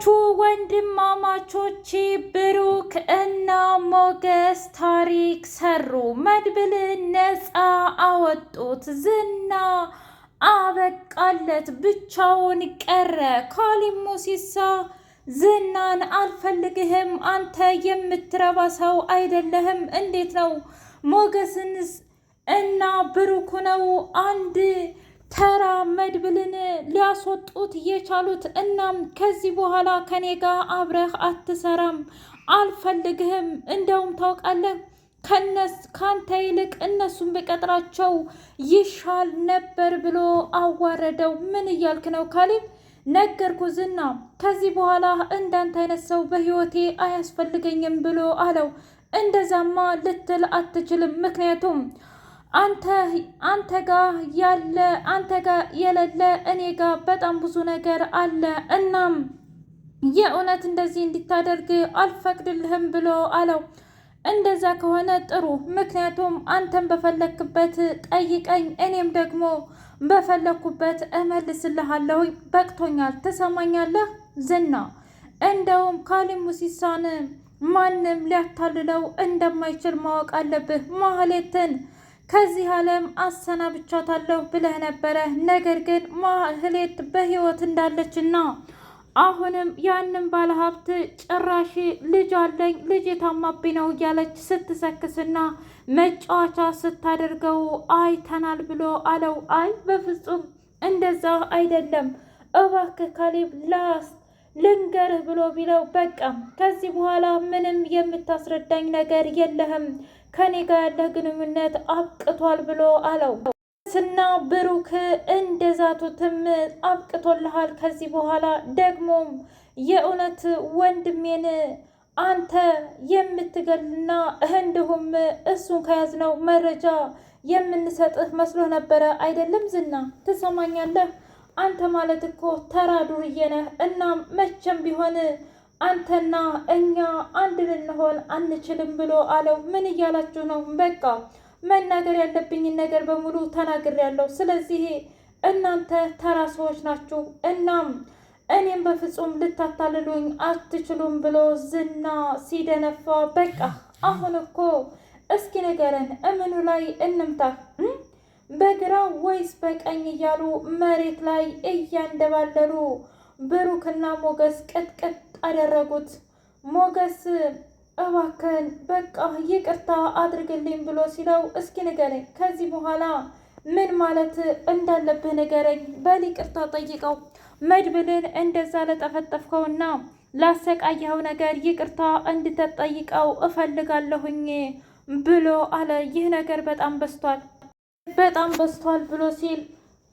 ሁለቱ ወንድማማቾች ብሩክ እና ሞገስ ታሪክ ሰሩ። መድብል ነፃ አወጡት። ዝና አበቃለት፣ ብቻውን ቀረ። ካሌብ ሙሲሳ ዝናን አልፈልግህም፣ አንተ የምትረባ ሰው አይደለህም። እንዴት ነው ሞገስንስ እና ብሩክ ነው አንድ ተራ መድብልን ሊያስወጡት የቻሉት? እናም ከዚህ በኋላ ከኔ ጋር አብረህ አትሰራም፣ አልፈልግህም። እንደውም ታውቃለህ ካንተ ይልቅ እነሱን በቀጥራቸው ይሻል ነበር ብሎ አዋረደው። ምን እያልክ ነው ካሌብ? ነገርኩ ዝና፣ ከዚህ በኋላ እንዳንተ አይነት ሰው በህይወቴ አያስፈልገኝም ብሎ አለው። እንደዛማ ልትል አትችልም፣ ምክንያቱም አንተ ጋር የሌለ እኔ ጋር በጣም ብዙ ነገር አለ። እናም የእውነት እንደዚህ እንዲታደርግ አልፈቅድልህም ብሎ አለው። እንደዛ ከሆነ ጥሩ፣ ምክንያቱም አንተን በፈለክበት ጠይቀኝ፣ እኔም ደግሞ በፈለኩበት እመልስልሃለሁ። በቅቶኛል። ትሰማኛለህ ዝና? እንደውም ካሌብ ሙሲሳን ማንም ሊያታልለው እንደማይችል ማወቅ አለብህ። ማህሌትን ከዚህ ዓለም አሰናብቻታለሁ ብለህ ነበረ። ነገር ግን ማህሌት በህይወት እንዳለችና አሁንም ያንን ባለሀብት ጭራሽ ልጅ አለኝ ልጅ የታማብኝ ነው እያለች ስትሰክስና መጫወቻ ስታደርገው አይተናል ብሎ አለው። አይ በፍጹም እንደዛ አይደለም፣ እባክህ ካሌብ ልንገርህ ብሎ ቢለው በቃ ከዚህ በኋላ ምንም የምታስረዳኝ ነገር የለህም፣ ከኔ ጋር ያለህ ግንኙነት አብቅቷል ብሎ አለው። ስና ብሩክ እንደዛቱትም አብቅቶልሃል። ከዚህ በኋላ ደግሞም የእውነት ወንድሜን አንተ የምትገልና እንዲሁም እሱን ከያዝነው መረጃ የምንሰጥህ መስሎ ነበረ አይደለም ዝና? ትሰማኛለህ? አንተ ማለት እኮ ተራ ዱርዬ ነህ። እናም መቼም ቢሆን አንተና እኛ አንድ ልንሆን አንችልም ብሎ አለው። ምን እያላችሁ ነው? በቃ መናገር ያለብኝን ነገር በሙሉ ተናግሬያለሁ። ስለዚህ እናንተ ተራ ሰዎች ናችሁ። እናም እኔም በፍጹም ልታታልሉኝ አትችሉም ብሎ ዝና ሲደነፋ፣ በቃ አሁን እኮ እስኪ ንገረን፣ እምኑ ላይ እንምታህ? በግራ ወይስ በቀኝ እያሉ መሬት ላይ እያንደባለሉ ብሩክና ሞገስ ቅጥቅጥ አደረጉት። ሞገስ እባክህን በቃ ይቅርታ አድርግልኝ ብሎ ሲለው፣ እስኪ ንገረኝ፣ ከዚህ በኋላ ምን ማለት እንዳለብህ ንገረኝ። በል ይቅርታ ጠይቀው። መድብልን እንደዛ ለጠፈጠፍከውና ላሰቃየኸው ነገር ይቅርታ እንድትጠይቀው እፈልጋለሁኝ ብሎ አለ። ይህ ነገር በጣም በዝቷል ብሎ ሲል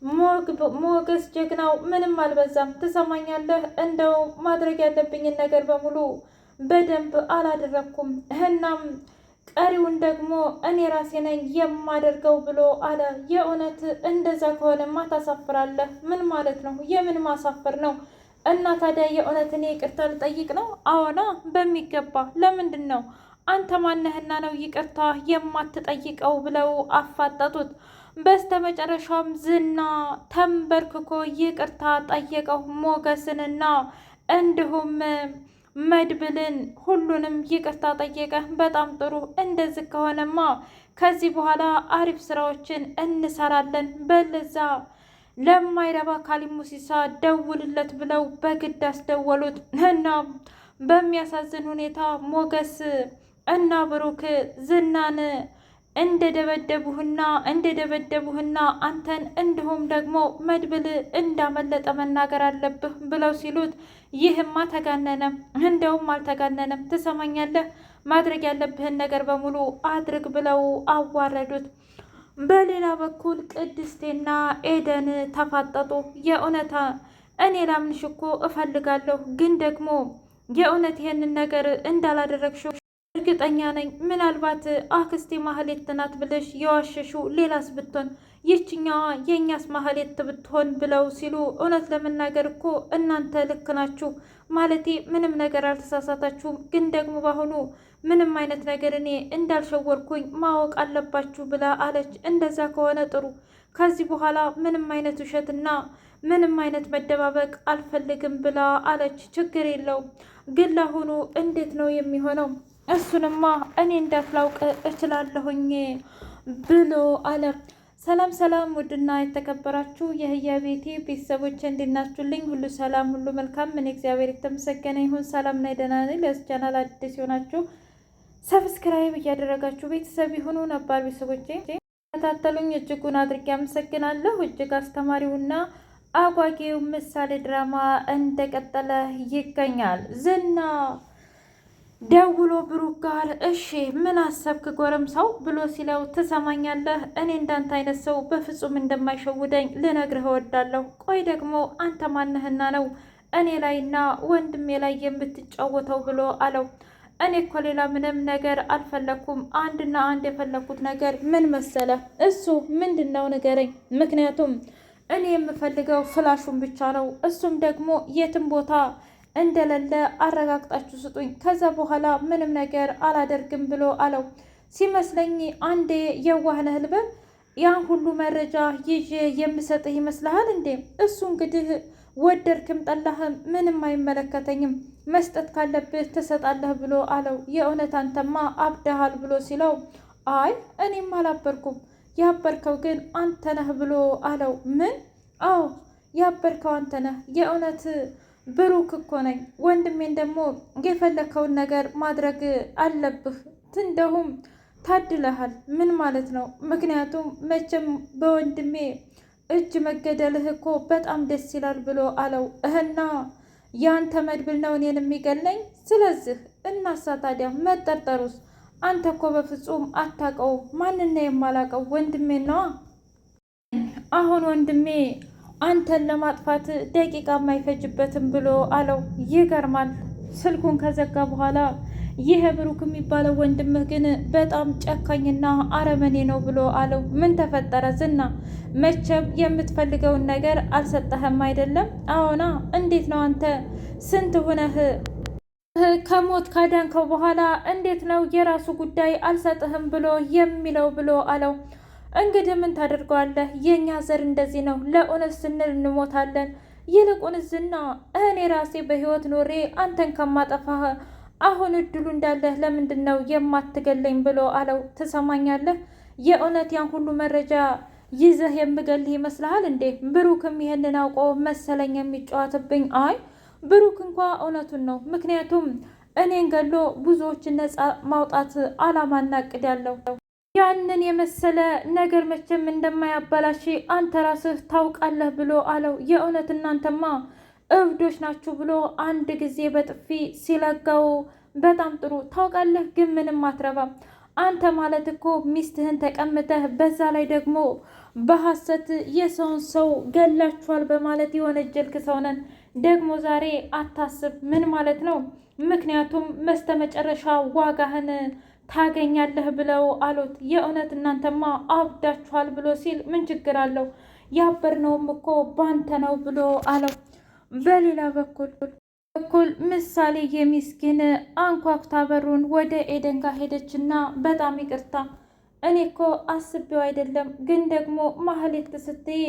ሞገስ ጀግናው፣ ምንም አልበዛም። ትሰማኛለህ? እንደው ማድረግ ያለብኝን ነገር በሙሉ በደንብ አላደረኩም። እናም ቀሪውን ደግሞ እኔ ራሴ ነኝ የማደርገው ብሎ አለ። የእውነት እንደዛ ከሆነማ ታሳፍራለህ። ምን ማለት ነው? የምን ማሳፈር ነው? እና ታዲያ የእውነት እኔ ይቅርታ ልጠይቅ ነው? አዎና፣ በሚገባ። ለምንድን ነው አንተ ማነህና ነው ይቅርታ የማትጠይቀው? ብለው አፋጠጡት። በስተመጨረሻም ዝና ተንበርክኮ ይቅርታ ጠየቀው ሞገስንና እንዲሁም መድብልን። ሁሉንም ይቅርታ ጠየቀ። በጣም ጥሩ። እንደዚህ ከሆነማ ከዚህ በኋላ አሪፍ ስራዎችን እንሰራለን። በለዛ ለማይረባ ካሌብ ሙሲሳ ደውልለት ብለው በግድ አስደወሉት እና በሚያሳዝን ሁኔታ ሞገስ እና ብሩክ ዝናን እንደደበደቡህና አንተን እንዲሁም ደግሞ መድብል እንዳመለጠ መናገር አለብህ ብለው ሲሉት፣ ይህማ ተጋነነ። እንደውም አልተጋነነም። ትሰማኛለህ? ማድረግ ያለብህን ነገር በሙሉ አድርግ ብለው አዋረዱት። በሌላ በኩል ቅድስቴና ኤደን ተፋጠጡ። የእውነታ እኔ ላምንሽ እኮ እፈልጋለሁ፣ ግን ደግሞ የእውነት ይሄንን ነገር እንዳላደረግሽው እርግጠኛ ነኝ። ምናልባት አክስቴ ማህሌት ናት ብለሽ የዋሸሽው ሌላስ ብትሆን ይችኛዋ የእኛስ ማህሌት ብትሆን ብለው ሲሉ፣ እውነት ለመናገር እኮ እናንተ ልክ ናችሁ። ማለቴ ምንም ነገር አልተሳሳታችሁም፣ ግን ደግሞ በአሁኑ ምንም አይነት ነገር እኔ እንዳልሸወርኩኝ ማወቅ አለባችሁ ብላ አለች። እንደዛ ከሆነ ጥሩ። ከዚህ በኋላ ምንም አይነት ውሸትና ምንም አይነት መደባበቅ አልፈልግም ብላ አለች። ችግር የለውም ግን ለአሁኑ እንዴት ነው የሚሆነው? እሱንማ እኔ እንዳትላውቅ እችላለሁኝ ብሎ አለ። ሰላም ሰላም! ውድና የተከበራችሁ የህያ ቤቴ ቤተሰቦች እንዲናችሁልኝ ሁሉ ሰላም ሁሉ መልካም። ምን እግዚአብሔር የተመሰገነ ይሁን። ሰላም ናይ ደህና ነኝ። ለዚህ ቻናል አዲስ የሆናችሁ ሰብስክራይብ እያደረጋችሁ ቤተሰብ የሆኑ ነባር ቤተሰቦቼ ተከታተሉኝ እጅጉን አድርጌ አመሰግናለሁ። እጅግ አስተማሪውና አጓጊው ምሳሌ ድራማ እንደቀጠለ ይገኛል። ዝና ደውሎ ብሩክ ጋር እሺ ምን አሰብክ ጎረምሳው ብሎ ሲለው፣ ትሰማኛለህ እኔ እንዳንተ አይነት ሰው በፍጹም እንደማይሸውደኝ ልነግርህ እወዳለሁ። ቆይ ደግሞ አንተ ማነህና ነው እኔ ላይና ወንድሜ ላይ የምትጫወተው ብሎ አለው። እኔ እኮ ሌላ ምንም ነገር አልፈለኩም። አንድና አንድ የፈለኩት ነገር ምን መሰለ? እሱ ምንድን ነው ንገረኝ። ምክንያቱም እኔ የምፈልገው ፍላሹን ብቻ ነው። እሱም ደግሞ የትም ቦታ እንደሌለ አረጋግጣችሁ ስጡኝ። ከዛ በኋላ ምንም ነገር አላደርግም ብሎ አለው። ሲመስለኝ አንዴ የዋህ ነህ ልበል፣ ያን ሁሉ መረጃ ይዤ የምሰጥህ ይመስልሃል እንዴ? እሱ እንግዲህ ወደድክም ጠላህም ምንም አይመለከተኝም፣ መስጠት ካለብህ ትሰጣለህ ብሎ አለው። የእውነት አንተማ አብደሃል ብሎ ሲለው፣ አይ እኔም አላበርኩም፣ ያበርከው ግን አንተ ነህ ብሎ አለው። ምን? አዎ ያበርከው አንተ ነህ። የእውነት ብሩክ እኮ ነኝ። ወንድሜን ደግሞ የፈለከውን ነገር ማድረግ አለብህ። እንደውም ታድለሃል። ምን ማለት ነው? ምክንያቱም መቼም በወንድሜ እጅ መገደልህ እኮ በጣም ደስ ይላል ብሎ አለው። እህና ያንተ መድብል ነው እኔን የሚገለኝ? ስለዚህ እናሳ ታዲያ መጠርጠሩስ? አንተ እኮ በፍጹም አታውቀውም። ማንን ነው የማላውቀው? ወንድሜ ነዋ። አሁን ወንድሜ አንተን ለማጥፋት ደቂቃ የማይፈጅበትም ብሎ አለው። ይገርማል። ስልኩን ከዘጋ በኋላ ይህ ብሩክ የሚባለው ወንድምህ ግን በጣም ጨካኝና አረመኔ ነው ብሎ አለው። ምን ተፈጠረ ዝና? መቼም የምትፈልገውን ነገር አልሰጠህም አይደለም? አዎና። እንዴት ነው አንተ ስንት ሁነህ ከሞት ካዳንከው በኋላ እንዴት ነው የራሱ ጉዳይ አልሰጥህም ብሎ የሚለው ብሎ አለው። እንግዲህ ምን ታደርገዋለህ? የእኛ ዘር እንደዚህ ነው። ለእውነት ስንል እንሞታለን። ይልቁን ዝና እኔ ራሴ በህይወት ኖሬ አንተን ከማጠፋህ አሁን እድሉ እንዳለህ ለምንድን ነው የማትገለኝ ብሎ አለው። ትሰማኛለህ? የእውነት ያን ሁሉ መረጃ ይዘህ የምገልህ ይመስልሃል እንዴ? ብሩክም ይሄንን አውቆ መሰለኝ የሚጫወትብኝ። አይ ብሩክ እንኳ እውነቱን ነው። ምክንያቱም እኔን ገሎ ብዙዎችን ነፃ ማውጣት አላማና እቅድ ያለው ያንን የመሰለ ነገር መቼም እንደማያበላሽ አንተ ራስህ ታውቃለህ ብሎ አለው። የእውነት እናንተማ እብዶች ናችሁ ብሎ አንድ ጊዜ በጥፊ ሲለጋው፣ በጣም ጥሩ ታውቃለህ፣ ግን ምንም አትረባም። አንተ ማለት እኮ ሚስትህን ተቀምጠህ በዛ ላይ ደግሞ በሐሰት የሰውን ሰው ገላችኋል በማለት የወነጀልክ ሰው ነን። ደግሞ ዛሬ አታስብ። ምን ማለት ነው? ምክንያቱም መስተመጨረሻ ዋጋህን ታገኛለህ ብለው አሉት። የእውነት እናንተማ አብዳችኋል ብሎ ሲል፣ ምን ችግር አለው? ያበርነውም እኮ ባንተ ነው ብሎ አለው። በሌላ በኩል ምሳሌ የሚስኪን አንኳኩታ በሩን ወደ ኤደን ጋር ሄደችና፣ በጣም ይቅርታ እኔ እኮ አስቤው አይደለም፣ ግን ደግሞ ማህሌት ስትይ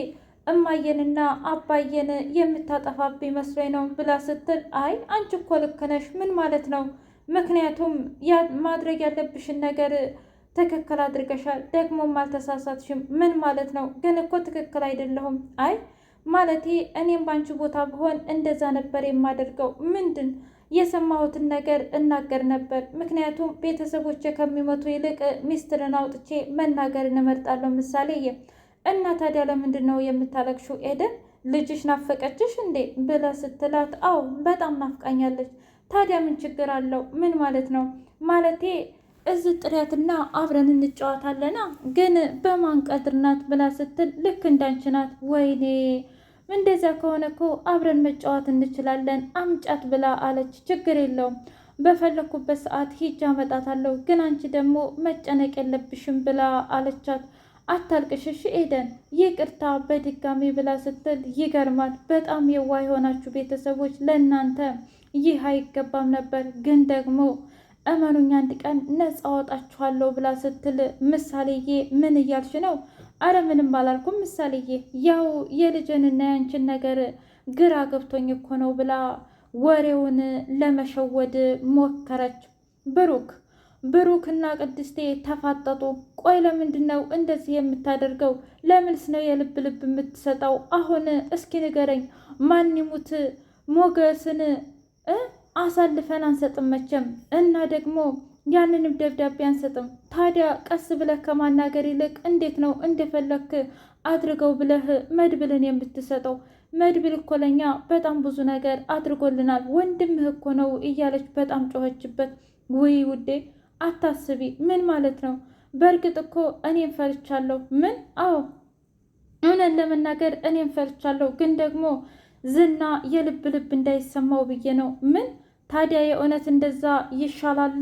እማየንና አባየን የምታጠፋብኝ መስሎኝ ነው ብላ ስትል፣ አይ አንቺ እኮ ልክ ነሽ። ምን ማለት ነው? ምክንያቱም ማድረግ ያለብሽን ነገር ትክክል አድርገሻል፣ ደግሞም አልተሳሳትሽም። ምን ማለት ነው? ግን እኮ ትክክል አይደለሁም። አይ ማለቴ እኔም ባንቺ ቦታ ብሆን እንደዛ ነበር የማደርገው። ምንድን የሰማሁትን ነገር እናገር ነበር። ምክንያቱም ቤተሰቦቼ ከሚመቱ ይልቅ ሚስጥርን አውጥቼ መናገር እንመርጣለሁ። ምሳሌ እና ታዲያ ለምንድን ነው የምታለቅሽው? ኤደን ልጅሽ ናፈቀችሽ እንዴ ብላ ስትላት፣ አዎ በጣም ናፍቃኛለች። ታዲያ ምን ችግር አለው? ምን ማለት ነው? ማለቴ እዚህ ጥሪያትና አብረን እንጫወታለና፣ ግን በማን ቀድር ናት ብላ ስትል፣ ልክ እንዳንቺ ናት። ወይኔ እንደዚያ ከሆነ እኮ አብረን መጫወት እንችላለን፣ አምጫት ብላ አለች። ችግር የለውም በፈለኩበት ሰዓት ሂጅ አመጣታለሁ፣ ግን አንቺ ደግሞ መጨነቅ የለብሽም ብላ አለቻት። አታልቅሽሽ ኤደን፣ ይቅርታ በድጋሚ ብላ ስትል፣ ይገርማል በጣም የዋህ የሆናችሁ ቤተሰቦች፣ ለእናንተ ይህ አይገባም ነበር፣ ግን ደግሞ እመኑኝ አንድ ቀን ነፃ አወጣችኋለሁ ብላ ስትል፣ ምሳሌዬ ምን እያልሽ ነው? አረ ምንም አላልኩም ምሳሌዬ፣ ያው የልጅንና ያንችን ነገር ግራ ገብቶኝ እኮ ነው ብላ ወሬውን ለመሸወድ ሞከረች። ብሩክና ቅድስቴ ተፋጠጡ። ቆይ ለምንድን ነው እንደዚህ የምታደርገው? ለምንስ ነው የልብ ልብ የምትሰጠው? አሁን እስኪ ንገረኝ። ማን ይሙት ሞገስን አሳልፈን አንሰጥም መቼም፣ እና ደግሞ ያንንም ደብዳቤ አንሰጥም። ታዲያ ቀስ ብለህ ከማናገር ይልቅ እንዴት ነው እንደፈለክ አድርገው ብለህ መድብልን የምትሰጠው? መድብል እኮ ለኛ በጣም ብዙ ነገር አድርጎልናል፣ ወንድምህ እኮ ነው እያለች በጣም ጮኸችበት። ውይ ውዴ አታስቢ። ምን ማለት ነው? በእርግጥ እኮ እኔም ፈርቻለሁ። ምን? አዎ እውነት ለመናገር እኔም ፈርቻለሁ፣ ግን ደግሞ ዝና የልብ ልብ እንዳይሰማው ብዬ ነው። ምን ታዲያ የእውነት እንደዛ ይሻላል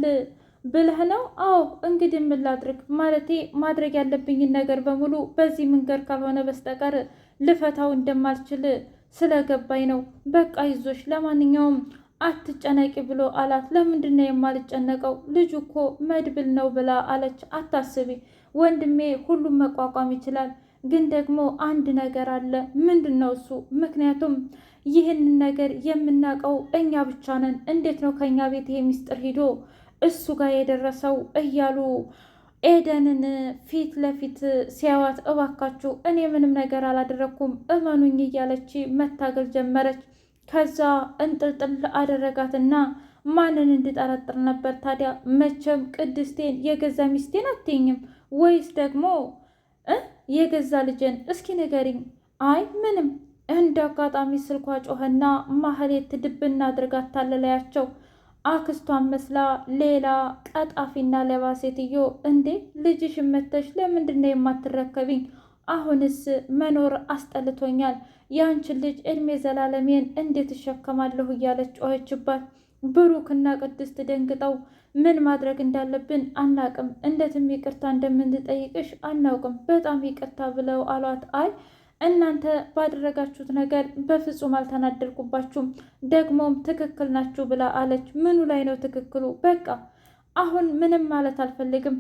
ብለህ ነው? አዎ እንግዲህ ምን ላድርግ? ማለቴ ማድረግ ያለብኝን ነገር በሙሉ በዚህ መንገድ ካልሆነ በስተቀር ልፈታው እንደማልችል ስለገባኝ ነው። በቃ ይዞሽ፣ ለማንኛውም አትጨነቂ ብሎ አላት። ለምንድን ነው የማልጨነቀው? ልጁ እኮ መድብል ነው ብላ አለች። አታስቢ ወንድሜ፣ ሁሉም መቋቋም ይችላል። ግን ደግሞ አንድ ነገር አለ። ምንድን ነው እሱ? ምክንያቱም ይህንን ነገር የምናውቀው እኛ ብቻ ነን። እንዴት ነው ከእኛ ቤት ይሄ ሚስጥር ሂዶ እሱ ጋር የደረሰው? እያሉ ኤደንን ፊት ለፊት ሲያዋት፣ እባካችሁ እኔ ምንም ነገር አላደረግኩም እመኑኝ እያለች መታገል ጀመረች። ከዛ እንጥልጥል አደረጋትና ማንን እንድጠረጥር ነበር ታዲያ? መቼም ቅድስቴን የገዛ ሚስቴን አትይኝም ወይስ ደግሞ የገዛ ልጅን? እስኪ ንገሪኝ። አይ ምንም። እንደ አጋጣሚ ስልኳ ጮኸና ማህሌት ድብና አድርጋ ታለለያቸው። አክስቷን መስላ ሌላ ቀጣፊና ለባ ሴትዮ፣ እንዴ ልጅሽ መተሽ ለምንድን ነው የማትረከቢኝ? አሁንስ መኖር አስጠልቶኛል። ያንቺን ልጅ እድሜ ዘላለሜን እንዴት እሸከማለሁ? እያለች ጮኸችባት። ብሩክና ቅድስት ደንግጠው ምን ማድረግ እንዳለብን አናቅም፣ እንደትም ይቅርታ እንደምንጠይቅሽ አናውቅም፣ በጣም ይቅርታ ብለው አሏት። አይ እናንተ ባደረጋችሁት ነገር በፍጹም አልተናደድኩባችሁም፣ ደግሞም ትክክል ናችሁ ብላ አለች። ምኑ ላይ ነው ትክክሉ? በቃ አሁን ምንም ማለት አልፈልግም፣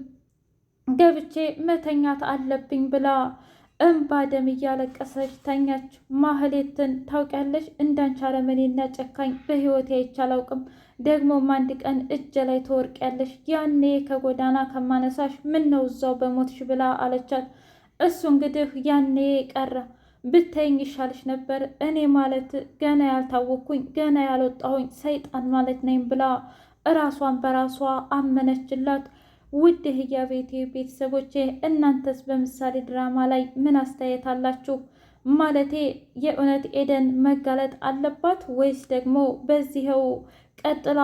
ገብቼ መተኛት አለብኝ ብላ እምባ ደም እያለቀሰች ተኛች። ማህሌትን ታውቂያለሽ፣ እንዳንቺ አረመኔና ጨካኝ በህይወቴ አይቼ አላውቅም። ደግሞም አንድ ቀን እጄ ላይ ትወርቂያለሽ፣ ያኔ ከጎዳና ከማነሳሽ ምን ነው እዛው በሞትሽ ብላ አለቻት። እሱ እንግዲህ ያኔ ቀረ፣ ብተይኝ ይሻልሽ ነበር። እኔ ማለት ገና ያልታወቅኩኝ ገና ያልወጣሁኝ ሰይጣን ማለት ነኝ ብላ እራሷን በራሷ አመነችላት። ውድ ህያቤቴ ቤተሰቦቼ እናንተስ በምሳሌ ድራማ ላይ ምን አስተያየት አላችሁ? ማለቴ የእውነት ኤደን መጋለጥ አለባት ወይስ ደግሞ በዚህው ቀጥላ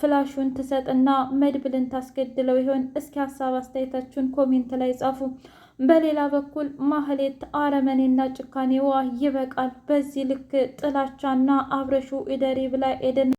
ፍላሹን ትሰጥና መድብልን ታስገድለው ይሆን? እስኪ ሀሳብ አስተያየታችሁን ኮሜንት ላይ ጻፉ። በሌላ በኩል ማህሌት አረመኔና ጭካኔዋ ይበቃል። በዚህ ልክ ጥላቻና አብረሹ እደሪ ብላ ኤደን